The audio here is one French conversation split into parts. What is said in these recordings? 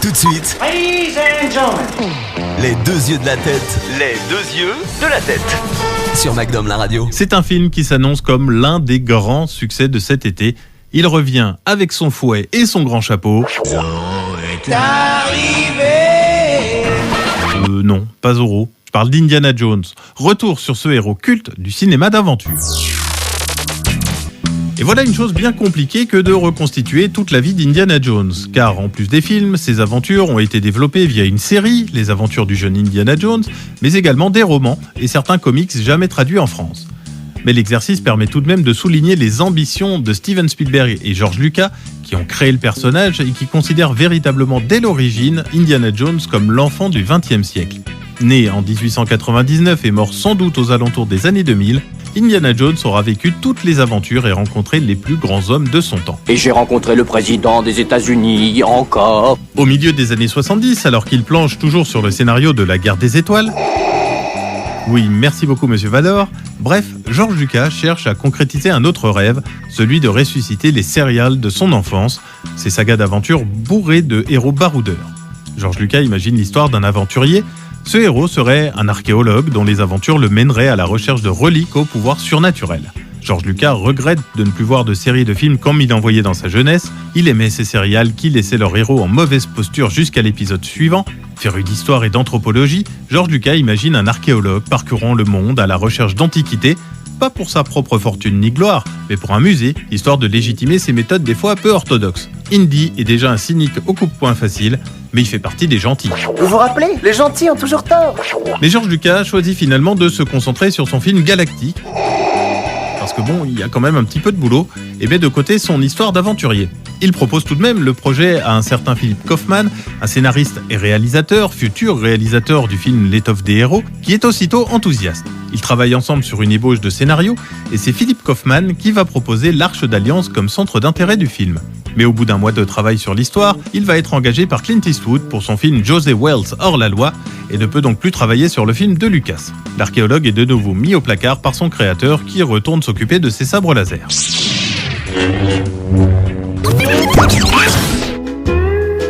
Tout de suite, Ladies and gentlemen, les deux yeux de la tête. Les deux yeux de la tête. Sur MacDom la radio. C'est un film qui s'annonce comme l'un des grands succès de cet été. Il revient avec son fouet et son grand chapeau. Non, pas Zorro. Je parle d'Indiana Jones. Retour sur ce héros culte du cinéma d'aventure. Et voilà une chose bien compliquée que de reconstituer toute la vie d'Indiana Jones. Car en plus des films, ses aventures ont été développées via une série, Les aventures du jeune Indiana Jones, mais également des romans et certains comics jamais traduits en France. Mais l'exercice permet tout de même de souligner les ambitions de Steven Spielberg et George Lucas, qui ont créé le personnage et qui considèrent véritablement dès l'origine Indiana Jones comme l'enfant du XXe siècle. Né en 1899 et mort sans doute aux alentours des années 2000, Indiana Jones aura vécu toutes les aventures et rencontré les plus grands hommes de son temps. Et j'ai rencontré le président des États-Unis encore. Au milieu des années 70, alors qu'il planche toujours sur le scénario de la Guerre des Étoiles... Oui, merci beaucoup Monsieur Vador. Bref, George Lucas cherche à concrétiser un autre rêve, celui de ressusciter les céréales de son enfance, ces sagas d'aventure bourrées de héros baroudeurs. George Lucas imagine l'histoire d'un aventurier. Ce héros serait un archéologue dont les aventures le mèneraient à la recherche de reliques au pouvoir surnaturel. George Lucas regrette de ne plus voir de séries de films comme il envoyait dans sa jeunesse. Il aimait ces serials qui laissaient leurs héros en mauvaise posture jusqu'à l'épisode suivant. Féru d'histoire et d'anthropologie, George Lucas imagine un archéologue parcourant le monde à la recherche d'antiquités, pas pour sa propre fortune ni gloire, mais pour un musée, histoire de légitimer ses méthodes des fois peu orthodoxes. Indy est déjà un cynique au coupe-poing facile, mais il fait partie des gentils. Vous vous rappelez ? Les gentils ont toujours tort. Mais George Lucas choisit finalement de se concentrer sur son film Galactique, parce que bon, il y a quand même un petit peu de boulot, et met de côté son histoire d'aventurier. Il propose tout de même le projet à un certain Philip Kaufman, un scénariste et réalisateur, futur réalisateur du film L'étoffe des héros, qui est aussitôt enthousiaste. Ils travaillent ensemble sur une ébauche de scénario, et c'est Philip Kaufman qui va proposer l'Arche d'Alliance comme centre d'intérêt du film. Mais au bout d'un mois de travail sur l'histoire, il va être engagé par Clint Eastwood pour son film José Wells hors la loi, et ne peut donc plus travailler sur le film de Lucas. L'archéologue est de nouveau mis au placard par son créateur qui retourne s'occuper de ses sabres laser.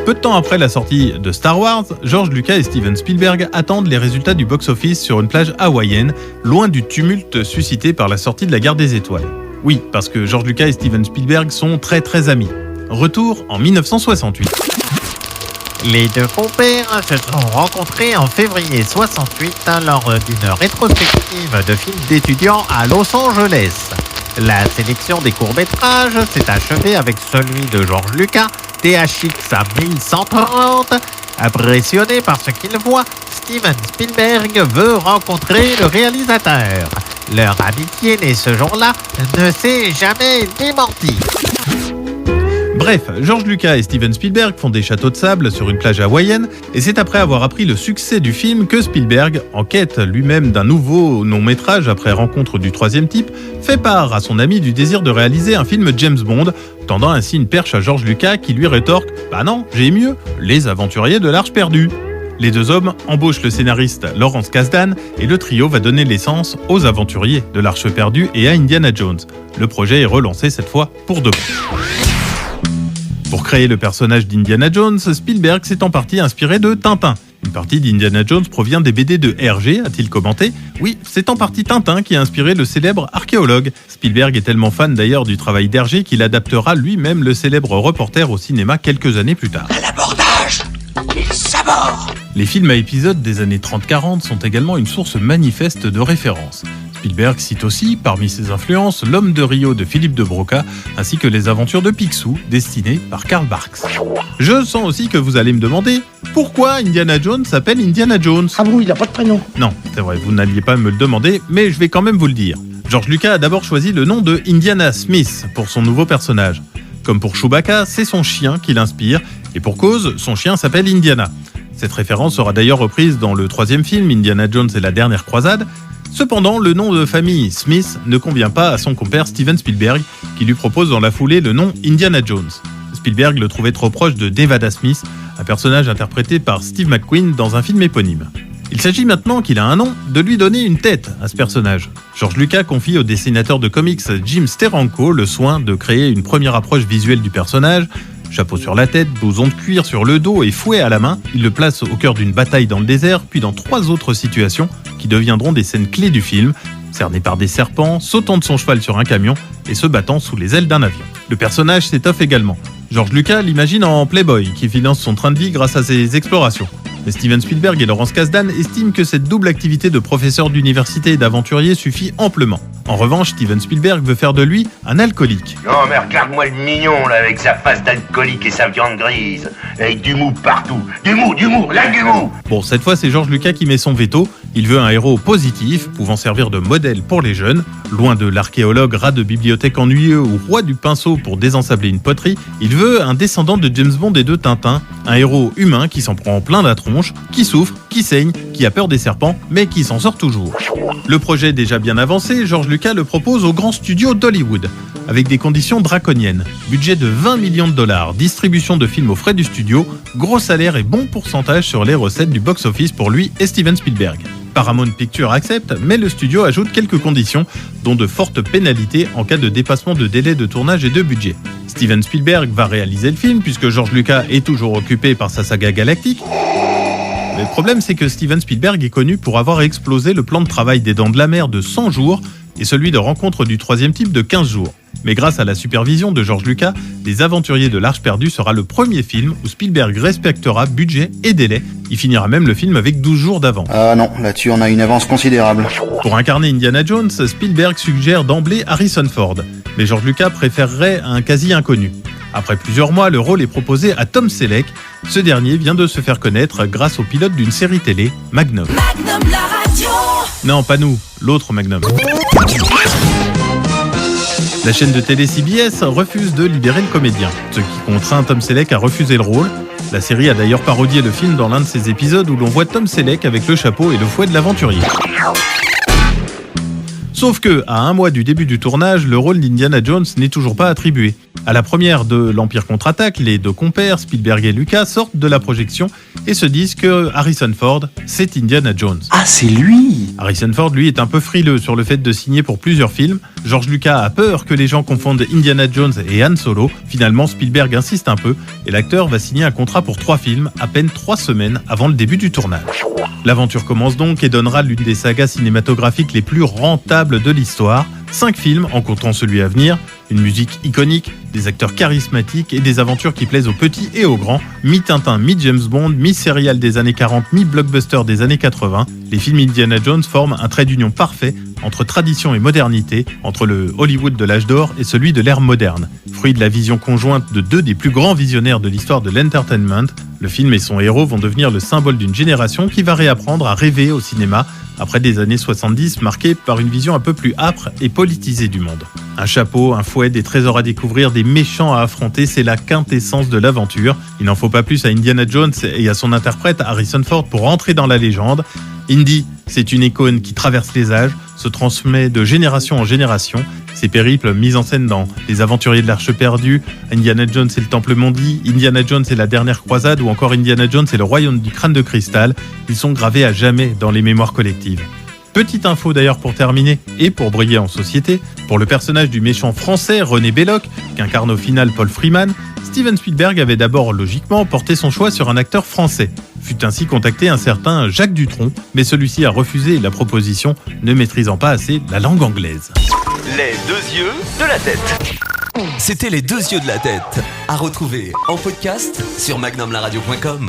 Peu de temps après la sortie de Star Wars, George Lucas et Steven Spielberg attendent les résultats du box-office sur une plage hawaïenne, loin du tumulte suscité par la sortie de la Guerre des Étoiles. Oui, parce que George Lucas et Steven Spielberg sont très amis. Retour en 1968. Les deux compères se sont rencontrés en février 68 lors d'une rétrospective de films d'étudiants à Los Angeles. La sélection des courts-métrages s'est achevée avec celui de George Lucas, THX à 1130. Impressionné par ce qu'il voit, Steven Spielberg veut rencontrer le réalisateur. Leur amitié née ce jour-là ne s'est jamais démentie. Bref, George Lucas et Steven Spielberg font des châteaux de sable sur une plage hawaïenne, et c'est après avoir appris le succès du film que Spielberg, en quête lui-même d'un nouveau long-métrage après rencontre du troisième type, fait part à son ami du désir de réaliser un film James Bond, tendant ainsi une perche à George Lucas qui lui rétorque « Bah non, j'ai mieux, les aventuriers de l'Arche perdue ». Les deux hommes embauchent le scénariste Lawrence Kasdan et le trio va donner naissance aux aventuriers de l'Arche perdue et à Indiana Jones. Le projet est relancé cette fois pour de bon. Pour créer le personnage d'Indiana Jones, Spielberg s'est en partie inspiré de Tintin. Une partie d'Indiana Jones provient des BD de Hergé, a-t-il commenté. Oui, c'est en partie Tintin qui a inspiré le célèbre archéologue. Spielberg est tellement fan d'ailleurs du travail d'Hergé qu'il adaptera lui-même le célèbre reporter au cinéma quelques années plus tard. À l'abordage, il s'aborde. Les films à épisodes des années 30-40 sont également une source manifeste de références. Spielberg cite aussi, parmi ses influences, L'Homme de Rio de Philippe de Broca, ainsi que Les Aventures de Picsou, dessinées par Karl Barks. Je sens aussi que vous allez me demander pourquoi Indiana Jones s'appelle Indiana Jones. Ah bon, il n'a pas de prénom. Non, c'est vrai, vous n'alliez pas me le demander, mais je vais quand même vous le dire. George Lucas a d'abord choisi le nom de Indiana Smith pour son nouveau personnage. Comme pour Chewbacca, c'est son chien qui l'inspire, et pour cause, son chien s'appelle Indiana. Cette référence sera d'ailleurs reprise dans le troisième film, Indiana Jones et la dernière croisade. Cependant, le nom de famille Smith ne convient pas à son compère Steven Spielberg, qui lui propose dans la foulée le nom Indiana Jones. Spielberg le trouvait trop proche de Nevada Smith, un personnage interprété par Steve McQueen dans un film éponyme. Il s'agit maintenant qu'il a un nom de lui donner une tête à ce personnage. George Lucas confie au dessinateur de comics Jim Steranko le soin de créer une première approche visuelle du personnage. Chapeau sur la tête, blouson de cuir sur le dos et fouet à la main, il le place au cœur d'une bataille dans le désert, puis dans 3 autres situations qui deviendront des scènes clés du film, cerné par des serpents, sautant de son cheval sur un camion et se battant sous les ailes d'un avion. Le personnage s'étoffe également. George Lucas l'imagine en playboy qui finance son train de vie grâce à ses explorations. Mais Steven Spielberg et Lawrence Kasdan estiment que cette double activité de professeur d'université et d'aventurier suffit amplement. En revanche, Steven Spielberg veut faire de lui un alcoolique. Non mais regarde-moi le mignon là avec sa face d'alcoolique et sa viande grise, avec du mou partout. Du mou, là du mou. Bon, cette fois c'est George Lucas qui met son veto. Il veut un héros positif, pouvant servir de modèle pour les jeunes. Loin de l'archéologue rat de bibliothèque ennuyeux ou roi du pinceau pour désensabler une poterie, il veut un descendant de James Bond et de Tintin, un héros humain qui s'en prend plein la tronche, qui souffre, qui saigne, qui a peur des serpents, mais qui s'en sort toujours. Le projet déjà bien avancé, George Lucas le propose au grand studio d'Hollywood, avec des conditions draconiennes. Budget de 20 millions de dollars, distribution de films aux frais du studio, gros salaire et bon pourcentage sur les recettes du box-office pour lui et Steven Spielberg. Paramount Pictures accepte, mais le studio ajoute quelques conditions, dont de fortes pénalités en cas de dépassement de délai de tournage et de budget. Steven Spielberg va réaliser le film puisque George Lucas est toujours occupé par sa saga galactique. Mais le problème, c'est que Steven Spielberg est connu pour avoir explosé le plan de travail des Dents de la Mer de 100 jours et celui de Rencontre du troisième type de 15 jours. Mais grâce à la supervision de George Lucas, Les Aventuriers de l'Arche perdue sera le premier film où Spielberg respectera budget et délai. Il finira même le film avec 12 jours d'avance. Ah non, là-dessus on a une avance considérable. Pour incarner Indiana Jones, Spielberg suggère d'emblée Harrison Ford, mais George Lucas préférerait un quasi-inconnu. Après plusieurs mois, le rôle est proposé à Tom Selleck. Ce dernier vient de se faire connaître grâce au pilote d'une série télé, Magnum. Magnum la radio. Non, pas nous, l'autre Magnum. La chaîne de télé CBS refuse de libérer le comédien, ce qui contraint Tom Selleck à refuser le rôle. La série a d'ailleurs parodié le film dans l'un de ses épisodes où l'on voit Tom Selleck avec le chapeau et le fouet de l'aventurier. Sauf que, à un mois du début du tournage, le rôle d'Indiana Jones n'est toujours pas attribué. À la première de l'Empire contre-attaque, les deux compères, Spielberg et Lucas, sortent de la projection et se disent que Harrison Ford, c'est Indiana Jones. Ah, c'est lui! Harrison Ford, lui, est un peu frileux sur le fait de signer pour plusieurs films. George Lucas a peur que les gens confondent Indiana Jones et Han Solo. Finalement, Spielberg insiste un peu et l'acteur va signer un contrat pour 3 films, à peine 3 semaines avant le début du tournage. L'aventure commence donc et donnera l'une des sagas cinématographiques les plus rentables de l'histoire. 5 films, en comptant celui à venir, une musique iconique, des acteurs charismatiques et des aventures qui plaisent aux petits et aux grands, mi-Tintin, mi-James Bond, mi-serial des années 40, mi-blockbuster des années 80. Les films Indiana Jones forment un trait d'union parfait entre tradition et modernité, entre le Hollywood de l'âge d'or et celui de l'ère moderne. Fruit de la vision conjointe de 2 des plus grands visionnaires de l'histoire de l'entertainment, le film et son héros vont devenir le symbole d'une génération qui va réapprendre à rêver au cinéma après des années 70 marquées par une vision un peu plus âpre et politisée du monde. Un chapeau, un fouet, des trésors à découvrir, des méchants à affronter, c'est la quintessence de l'aventure. Il n'en faut pas plus à Indiana Jones et à son interprète Harrison Ford pour entrer dans la légende. Indy, c'est une icône qui traverse les âges, se transmet de génération en génération. Ses périples mis en scène dans Les Aventuriers de l'Arche perdue, Indiana Jones et le Temple maudit, Indiana Jones et la dernière croisade ou encore Indiana Jones et le royaume du crâne de cristal, ils sont gravés à jamais dans les mémoires collectives. Petite info d'ailleurs pour terminer, et pour briller en société, pour le personnage du méchant français René Belloc, qu'incarne au final Paul Freeman, Steven Spielberg avait d'abord logiquement porté son choix sur un acteur français. Fut ainsi contacté un certain Jacques Dutronc, mais celui-ci a refusé la proposition, ne maîtrisant pas assez la langue anglaise. Les 2 yeux de la tête. C'était Les 2 yeux de la tête, à retrouver en podcast sur magnumlaradio.com.